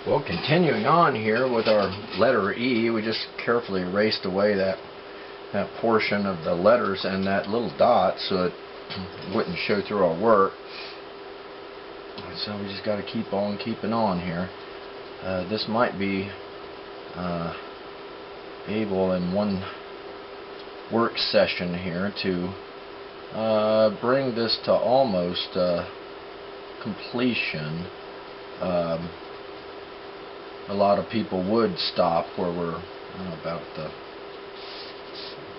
Well, continuing on here with our letter E, we just carefully erased away that portion of the letters and that little dot so it wouldn't show through our work. So we just got to keep on keeping on here. This might be able in one work session here to bring this to almost completion. A lot of people would stop where we're about to.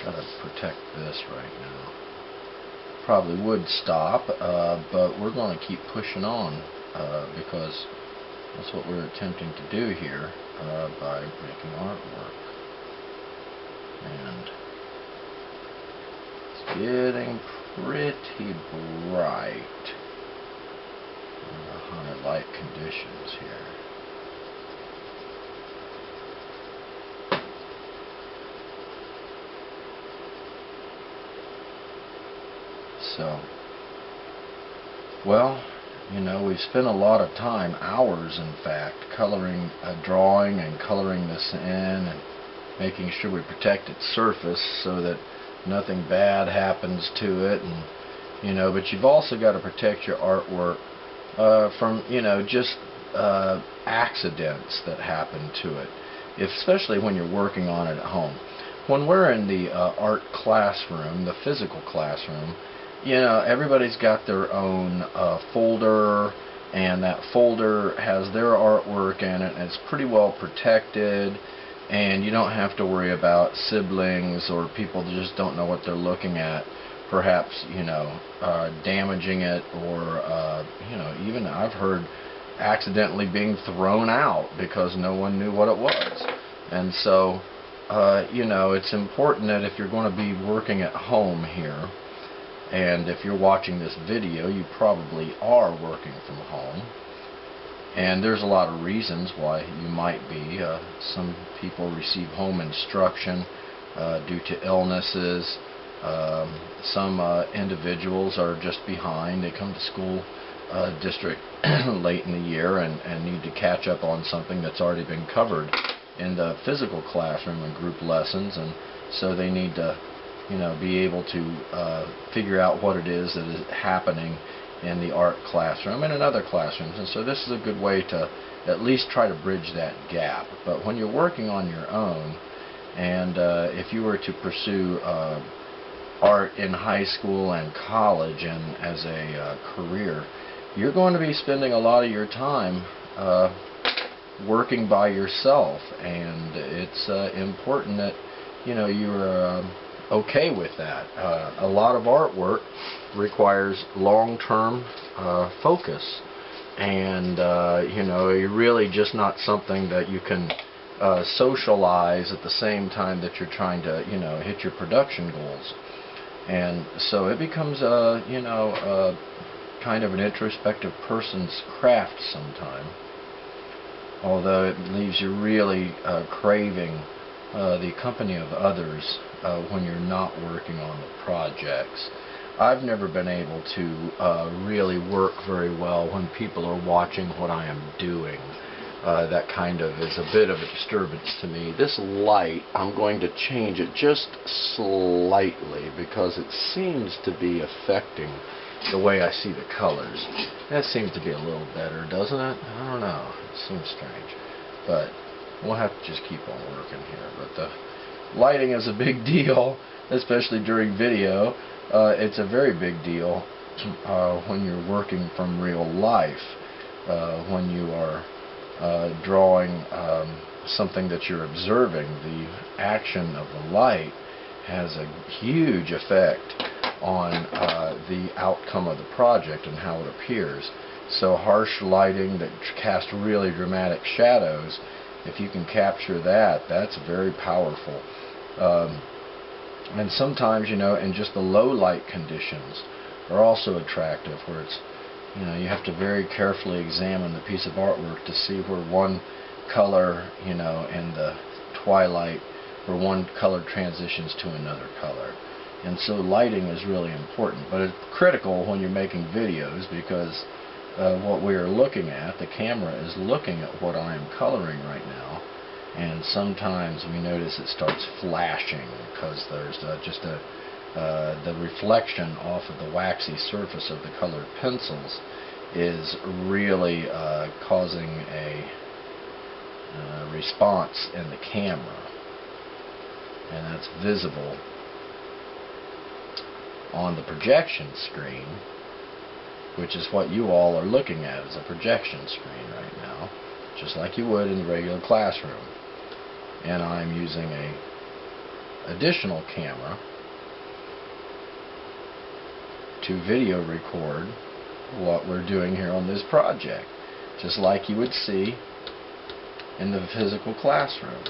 Gotta protect this right now. Probably would stop, but we're going to keep pushing on because that's what we're attempting to do here by making artwork. And it's getting pretty bright in the high light conditions here. So, well, you know, we've spent a lot of time, hours in fact, coloring, drawing and coloring this in and making sure we protect its surface so that nothing bad happens to it. And you know, but you've also got to protect your artwork from, you know, just accidents that happen to it, especially when you're working on it at home. When we're in the art classroom, the physical classroom, you know, everybody's got their own folder, and that folder has their artwork in it, and it's pretty well protected, and you don't have to worry about siblings or people that just don't know what they're looking at, perhaps, you know, damaging it, or, you know, even I've heard accidentally being thrown out because no one knew what it was. And so, you know, it's important that if you're going to be working at home here, and if you're watching this video, you probably are working from home. And there's a lot of reasons why you might be. Some people receive home instruction due to illnesses. Some individuals are just behind. They come to school district late in the year and need to catch up on something that's already been covered in the physical classroom and group lessons, and so they need to, you know, be able to figure out what it is that is happening in the art classroom and in other classrooms. And so this is a good way to at least try to bridge that gap. But when you're working on your own, and if you were to pursue art in high school and college and as a career, you're going to be spending a lot of your time working by yourself, and it's important that, you know, you're okay with that. A lot of artwork requires long-term focus, and you know, you're really just not something that you can socialize at the same time that you're trying to, you know, hit your production goals. And so it becomes you know, kind of an introspective person's craft sometime, although it leaves you really craving the company of others when you're not working on the projects. I've never been able to really work very well when people are watching what I am doing. That kind of is a bit of a disturbance to me. This light, I'm going to change it just slightly because it seems to be affecting the way I see the colors. That seems to be a little better, doesn't it? I don't know. It seems strange. But we'll have to just keep on working here. But the lighting is a big deal, especially during video. It's a very big deal when you're working from real life, when you are drawing something that you're observing. The action of the light has a huge effect on the outcome of the project and how it appears. So harsh lighting that casts really dramatic shadows, if you can capture that, that's very powerful. And sometimes, you know, in just the low light conditions are also attractive, where it's, you know, you have to very carefully examine the piece of artwork to see where one color, you know, in the twilight, where one color transitions to another color. And so lighting is really important, but it's critical when you're making videos because what we are looking at. The camera is looking at what I am coloring right now, and sometimes we notice it starts flashing because there's the reflection off of the waxy surface of the colored pencils is really causing a response in the camera, and that's visible on the projection screen, which is what you all are looking at, is a projection screen right now, just like you would in the regular classroom. And I'm using a additional camera to video record what we're doing here on this project, just like you would see in the physical classroom.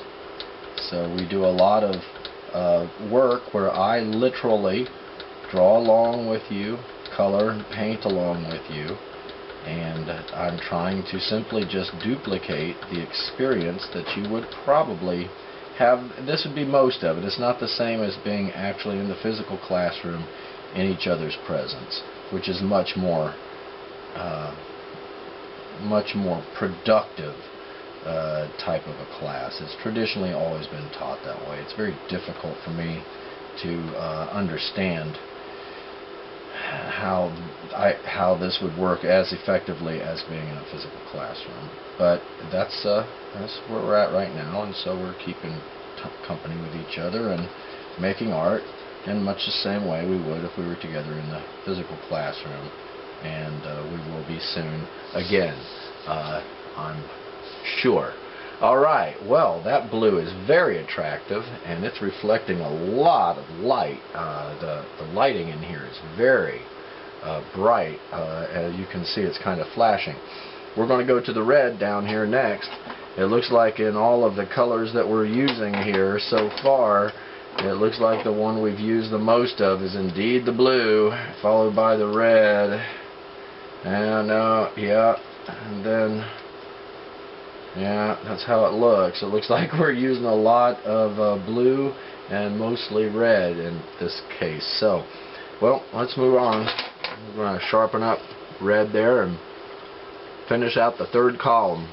So we do a lot of work where I literally draw along with you, color and paint along with you, and I'm trying to simply just duplicate the experience that you would probably have. This would be most of it. It's not the same as being actually in the physical classroom in each other's presence, which is much more productive type of a class. It's traditionally always been taught that way. It's very difficult for me to understand how this would work as effectively as being in a physical classroom. But that's where we're at right now, and so we're keeping company with each other and making art in much the same way we would if we were together in the physical classroom. And we will be soon again, I'm sure. Alright, well, that blue is very attractive, and it's reflecting a lot of light. The lighting in here is very bright. As you can see, it's kind of flashing. We're going to go to the red down here next. It looks like in all of the colors that we're using here so far, it looks like the one we've used the most of is indeed the blue, followed by the red. And yeah, and then yeah, that's how it looks. It looks like we're using a lot of blue and mostly red in this case. So, well, let's move on. We're going to sharpen up red there and finish out the third column.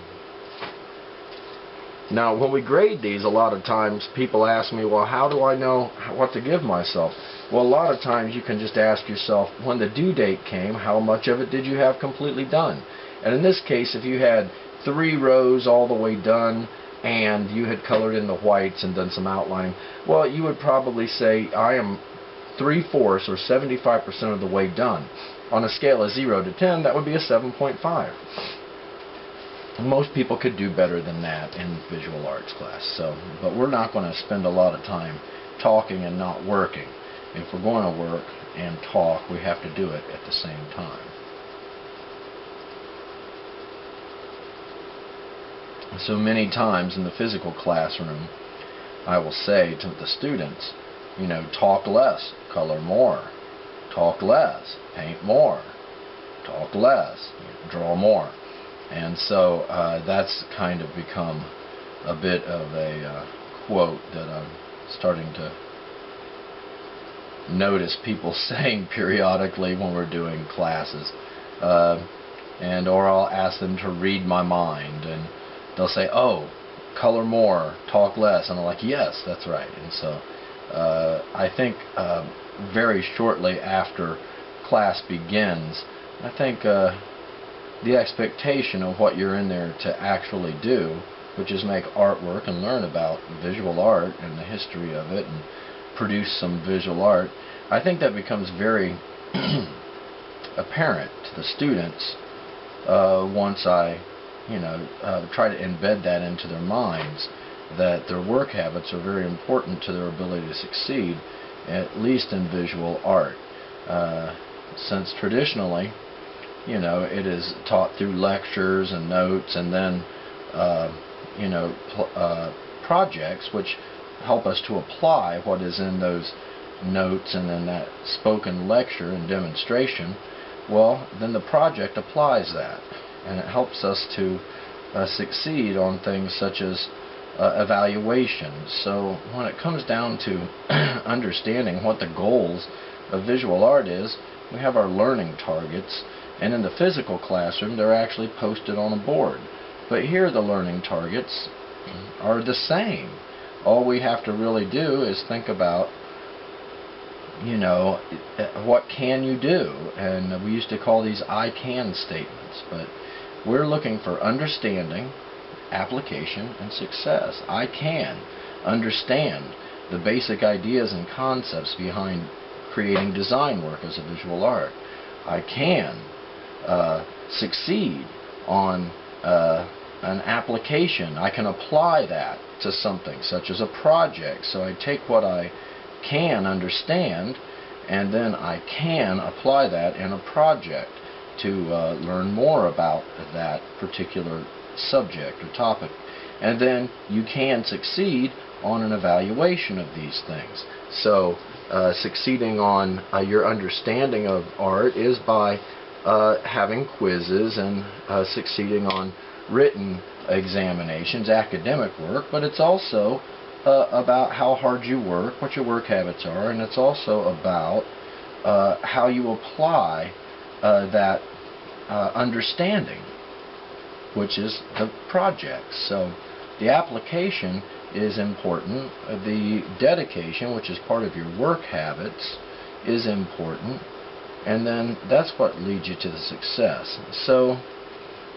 Now, when we grade these, a lot of times people ask me, well, how do I know what to give myself? Well, a lot of times you can just ask yourself, when the due date came, how much of it did you have completely done? And in this case, if you had 3 rows all the way done and you had colored in the whites and done some outlining, well, you would probably say, I am 3/4 or 75% of the way done. On a scale of 0 to 10, that would be a 7.5. Most people could do better than that in visual arts class. So, but we're not going to spend a lot of time talking and not working. If we're going to work and talk, we have to do it at the same time. So many times in the physical classroom, I will say to the students, you know, talk less, color more. Talk less, paint more. Talk less, draw more. And so that's kind of become a bit of a quote that I'm starting to notice people saying periodically when we're doing classes. Or I'll ask them to read my mind, and they'll say, oh, color more, talk less. And I'm like, yes, that's right. And so I think very shortly after class begins, I think the expectation of what you're in there to actually do, which is make artwork and learn about visual art and the history of it and produce some visual art, I think that becomes very apparent to the students once I try to embed that into their minds, that their work habits are very important to their ability to succeed, at least in visual art. Since traditionally, it is taught through lectures and notes, and then projects which help us to apply what is in those notes and then that spoken lecture and demonstration. Well, then the project applies that, and it helps us to succeed on things such as evaluation. So when it comes down to understanding what the goals of visual art is, we have our learning targets, And in the physical classroom, they're actually posted on a board. But here the learning targets are the same. All we have to really do is think about, you know, what can you do? And we used to call these I can statements. But we're looking for understanding, application, and success. I can understand the basic ideas and concepts behind creating design work as a visual art. I can succeed on an application. I can apply that to something such as a project. So I take what I can understand and then I can apply that in a project to learn more about that particular subject or topic. And then you can succeed on an evaluation of these things. So succeeding on your understanding of art is by having quizzes and succeeding on written examinations, academic work, but it's also about how hard you work, what your work habits are, and it's also about how you apply that understanding, which is the project. So the application is important. The dedication, which is part of your work habits, is important. And then that's what leads you to the success. So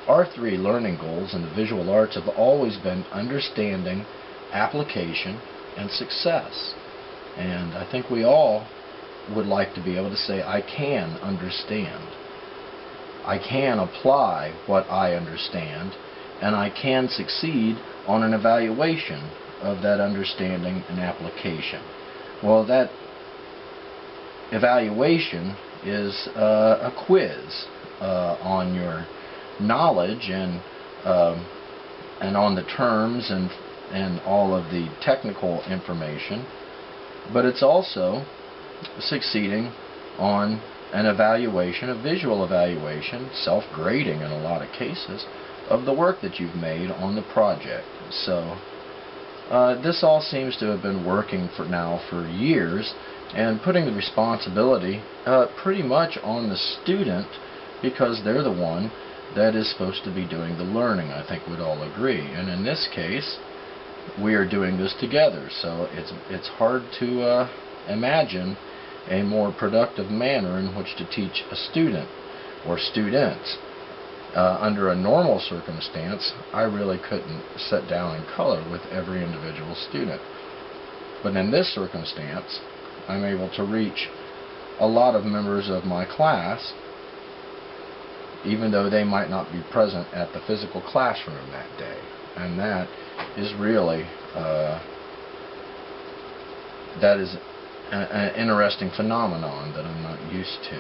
our 3 learning goals in the visual arts have always been understanding, application, and success. And I think we all would like to be able to say, I can understand. I can apply what I understand, and I can succeed on an evaluation of that understanding and application. Well, that evaluation is a quiz on your knowledge and on the terms and all of the technical information, but it's also succeeding on an evaluation, a visual evaluation, self-grading in a lot of cases, of the work that you've made on the project. So this all seems to have been working for years, and putting the responsibility pretty much on the student, because they're the one that is supposed to be doing the learning. I think we'd all agree. And in this case, we are doing this together, so it's hard to imagine a more productive manner in which to teach a student or students. Under a normal circumstance, I really couldn't sit down and color with every individual student. But in this circumstance, I'm able to reach a lot of members of my class, even though they might not be present at the physical classroom that day. And that is really an interesting phenomenon that I'm not used to.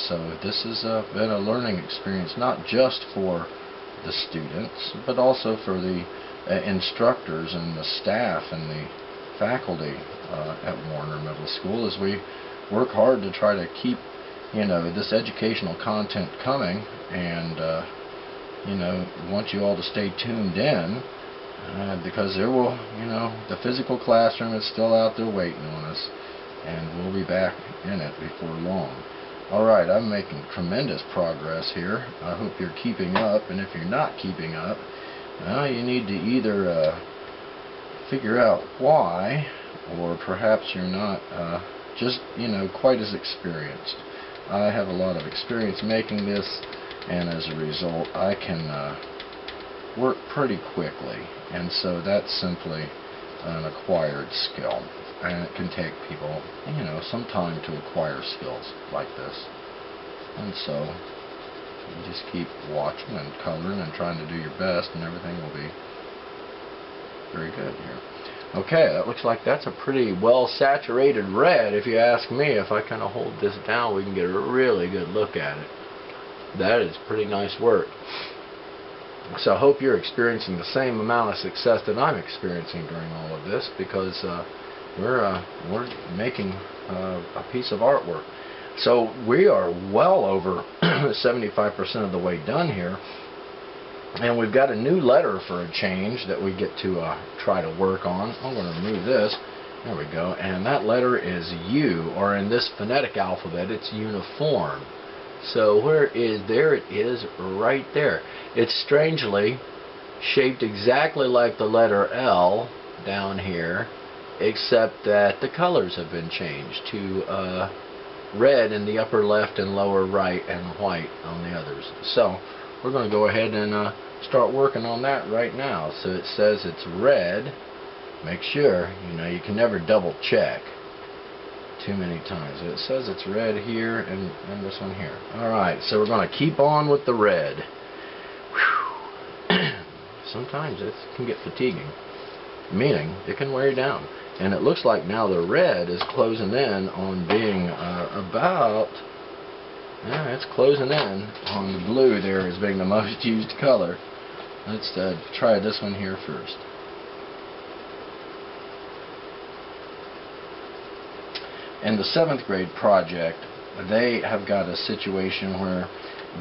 So this has been a learning experience, not just for the students, but also for the instructors and the staff and the faculty at Warner Middle School, as we work hard to try to keep, this educational content coming, and want you all to stay tuned in, because there will, the physical classroom is still out there waiting on us, and we'll be back in it before long. Alright, I'm making tremendous progress here. I hope you're keeping up, and if you're not keeping up, you need to either figure out why, or perhaps you're not just, quite as experienced. I have a lot of experience making this, and as a result, I can work pretty quickly, and so that's simply an acquired skill, and it can take people, some time to acquire skills like this. And so you just keep watching and coloring and trying to do your best, and everything will be very good here. Okay, that looks like that's a pretty well saturated red, if you ask me. If I kind of hold this down, we can get a really good look at it. That is pretty nice work. So I hope you're experiencing the same amount of success that I'm experiencing during all of this, because we're making a piece of artwork. So we are well over 75% of the way done here, and we've got a new letter for a change that we get to try to work on. I'm going to remove this. There we go. And that letter is U, or in this phonetic alphabet, it's uniform. So there it is right there. It's strangely shaped exactly like the letter L down here, except that the colors have been changed to red in the upper left and lower right and white on the others. So we're going to go ahead and start working on that right now. So it says it's red. Make sure, you can never double check too many times. It says it's red here and this one here. Alright, so we're going to keep on with the red. Sometimes it can get fatiguing, meaning it can wear you down. And it looks like now the red is closing in on being it's closing in on the blue there as being the most used color. Let's try this one here first. In the 7th grade project, they have got a situation where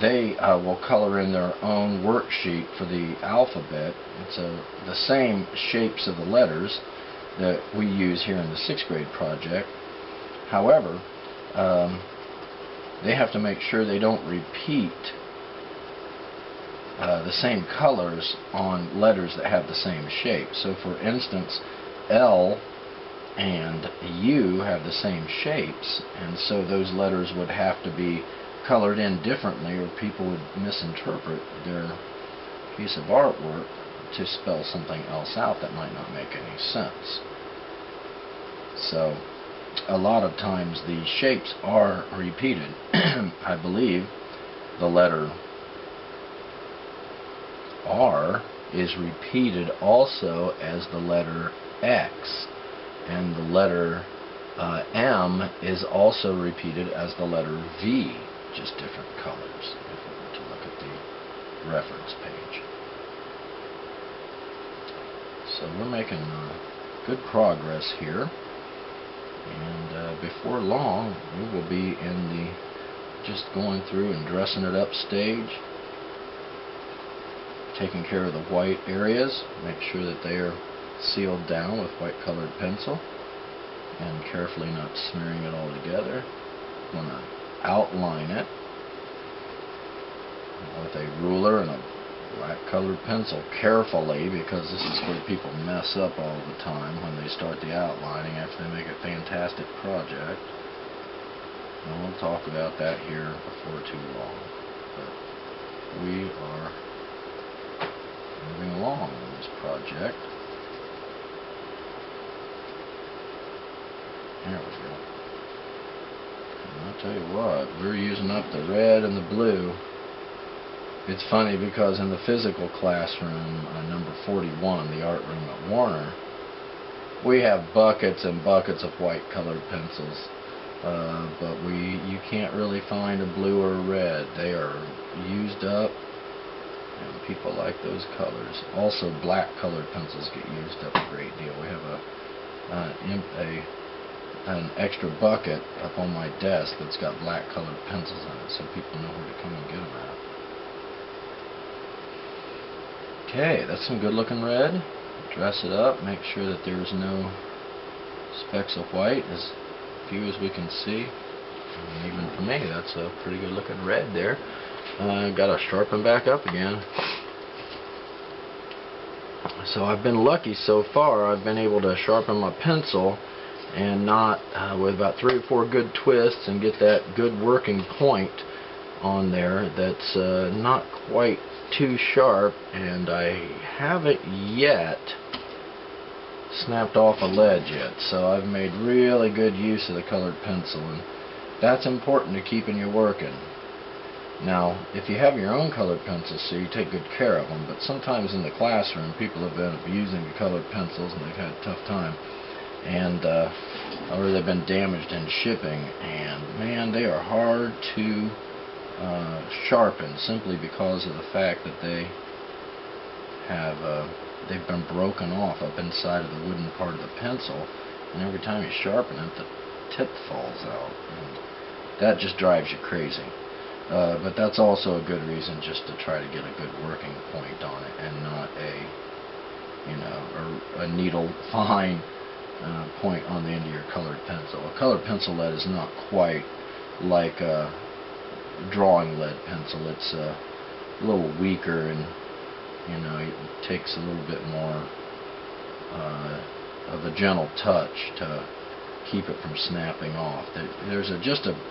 they will color in their own worksheet for the alphabet. It's the same shapes of the letters that we use here in the 6th grade project. However, they have to make sure they don't repeat the same colors on letters that have the same shape. So for instance, L and U have the same shapes, and so those letters would have to be colored in differently, or people would misinterpret their piece of artwork to spell something else out that might not make any sense. So a lot of times the shapes are repeated. I believe the letter R is repeated also as the letter X, and the letter M is also repeated as the letter V, just different colors if we were to look at the reference page. So we're making good progress here, and before long we will be in the just going through and dressing it up stage, taking care of the white areas, make sure that they are sealed down with white colored pencil, and carefully not smearing it all together. I'm going to outline it with a ruler and a black colored pencil carefully, because this is where people mess up all the time when they start the outlining after they make a fantastic project. And we'll talk about that here before too long. But we are moving along in this project. There we go. And I'll tell you what, we're using up the red and the blue. It's funny because in the physical classroom, number 41, the art room at Warner, we have buckets and buckets of white colored pencils. But you can't really find a blue or a red. They are used up, and people like those colors. Also, black colored pencils get used up a great deal. We have an extra bucket up on my desk that's got black colored pencils in it, so people know where to come and get them at. Okay, that's some good looking red. Dress it up, make sure that there's no specks of white, as few as we can see. And even for me, that's a pretty good looking red there. Got to sharpen back up again. So I've been lucky so far. I've been able to sharpen my pencil and not with about 3 or 4 good twists, and get that good working point on there that's not quite too sharp, and I haven't yet snapped off a ledge yet. So I've made really good use of the colored pencil, and that's important to keeping you working. Now, if you have your own colored pencils, so you take good care of them, but sometimes in the classroom people have been abusing the colored pencils and they've had a tough time, and or they've been damaged in shipping, and man, they are hard to sharpen simply because of the fact that they have they've been broken off up inside of the wooden part of the pencil, and every time you sharpen it, the tip falls out, and that just drives you crazy. But that's also a good reason just to try to get a good working point on it, and not a needle fine point on the end of your colored pencil. A colored pencil lead is not quite like drawing lead pencil. It's a little weaker, and it takes a little bit more of a gentle touch to keep it from snapping off. There's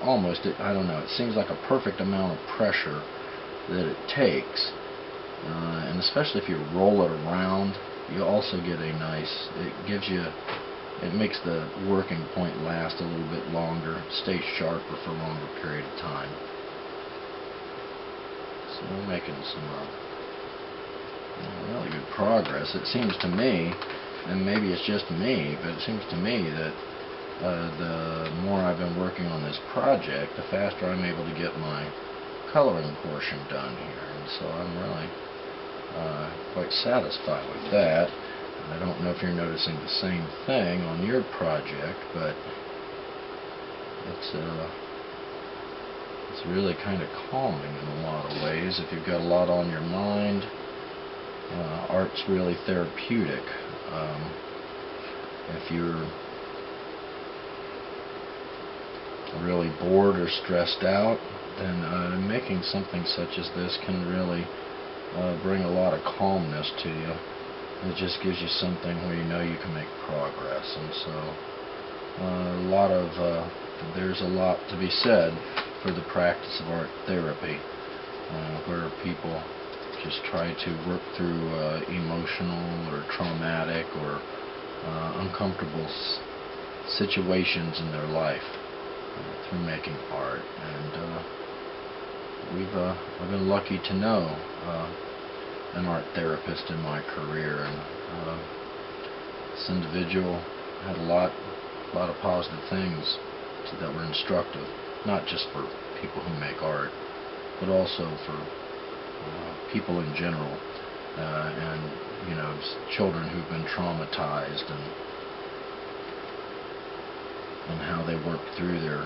almost, I don't know, it seems like a perfect amount of pressure that it takes, and especially if you roll it around, you also get a nice, it makes the working point last a little bit longer, stay sharper for a longer period of time. So we're making some really good progress. It seems to me, and maybe it's just me, but it seems to me that the more I've been working on this project, the faster I'm able to get my coloring portion done here, and so I'm really quite satisfied with that. I don't know if you're noticing the same thing on your project, but it's really kind of calming in a lot of ways. If you've got a lot on your mind, art's really therapeutic. If you're really bored or stressed out, then making something such as this can really bring a lot of calmness to you. It just gives you something where you know you can make progress, and so there's a lot to be said for the practice of art therapy, where people just try to work through emotional or traumatic or uncomfortable situations in their life through making art. And I've been lucky to know an art therapist in my career, and this individual had a lot of positive things that were instructive, not just for people who make art, but also for people in general, and children who've been traumatized, and how they work through their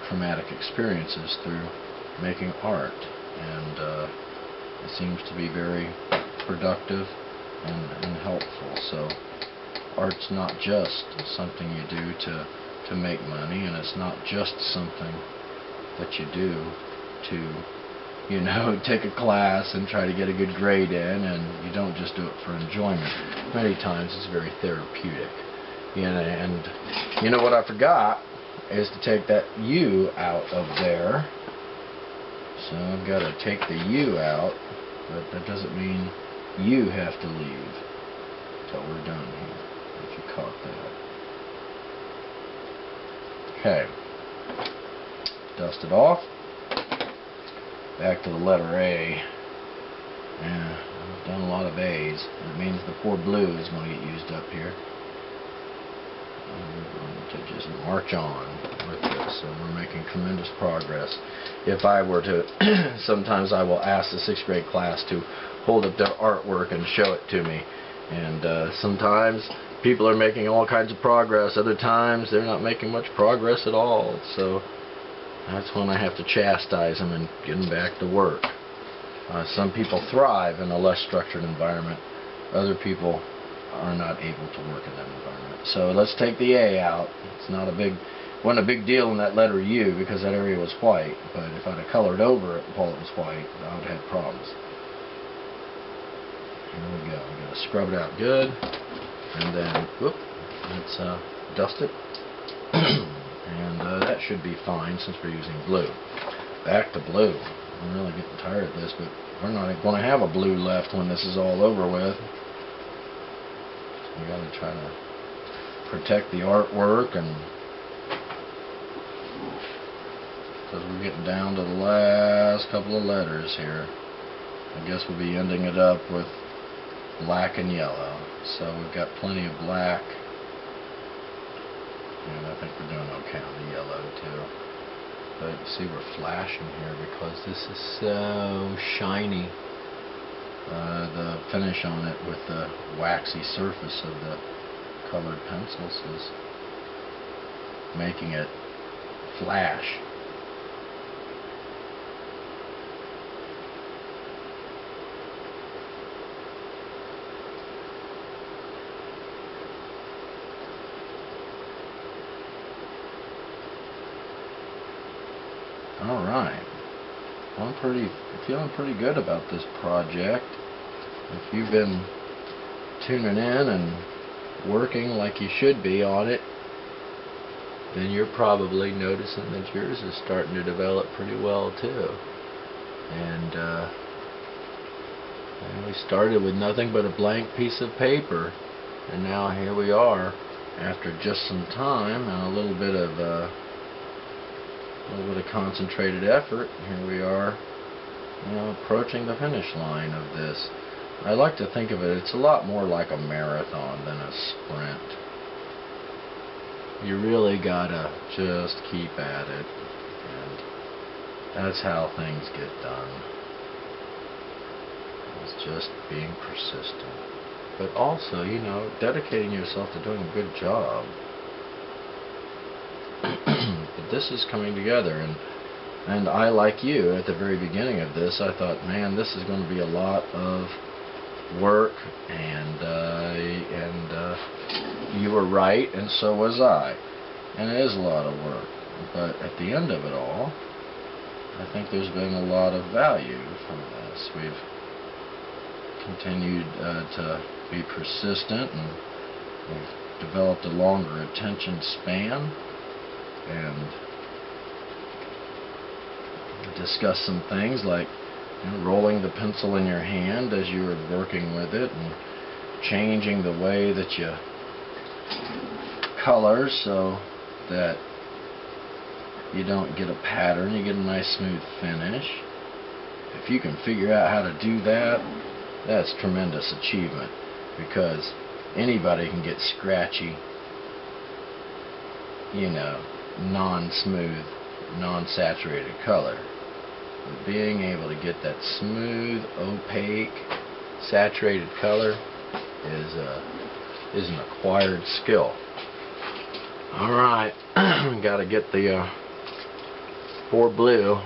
traumatic experiences through making art. And it seems to be very productive and helpful. So art's not just something you do to make money, and it's not just something that you do to take a class and try to get a good grade in, and you don't just do it for enjoyment. Many times it's very therapeutic. And what I forgot is to take that U out of there. So I've got to take the U out, but that doesn't mean you have to leave until we're done here, if you caught that. Okay. Dust it off. Back to the letter A. Yeah, I've done a lot of A's. It means the poor blue is going to get used up here. We're going to just march on with this, and we're making tremendous progress. If I were to, sometimes I will ask the 6th grade class to hold up their artwork and show it to me, and sometimes people are making all kinds of progress, other times they're not making much progress at all, so that's when I have to chastise them and get them back to work. Some people thrive in a less structured environment, other people are not able to work in that environment. So let's take the A out. It's wasn't a big deal in that letter U because that area was white, but if I'd have colored over it while it was white, I would have had problems. Here we go. We're going to scrub it out good, and then let's dust it. And that should be fine since we're using blue. Back to blue. I'm really getting tired of this, but we're not going to have a blue left when this is all over with. We got to try to protect the artwork, and because we're getting down to the last couple of letters here. I guess we'll be ending it up with black and yellow. So we've got plenty of black, and I think we're doing okay on the yellow too. But you see we're flashing here because this is so shiny. The finish on it with the waxy surface of the colored pencils is making it flash. Alright, I'm feeling pretty good about this project. If you've been tuning in and working like you should be on it, then you're probably noticing that yours is starting to develop pretty well too. And we started with nothing but a blank piece of paper, and now here we are, after just some time and a little bit of concentrated effort. Here we are, approaching the finish line of this. I like to think of it's a lot more like a marathon than a sprint. You really gotta just keep at it, and that's how things get done. It's just being persistent, but also, dedicating yourself to doing a good job. But this is coming together, and I, like you, at the very beginning of this, I thought, man, this is going to be a lot of work, and you were right, and so was I. And it is a lot of work, but at the end of it all, I think there's been a lot of value from this. We've continued to be persistent, and we've developed a longer attention span, and discussed some things like rolling the pencil in your hand as you were working with it, and changing the way that you color so that you don't get a pattern, you get a nice smooth finish. If you can figure out how to do that, that's tremendous achievement, because anybody can get scratchy, non-smooth, non-saturated color. But being able to get that smooth, opaque, saturated color is an acquired skill. Alright, gotta get the 4 blue.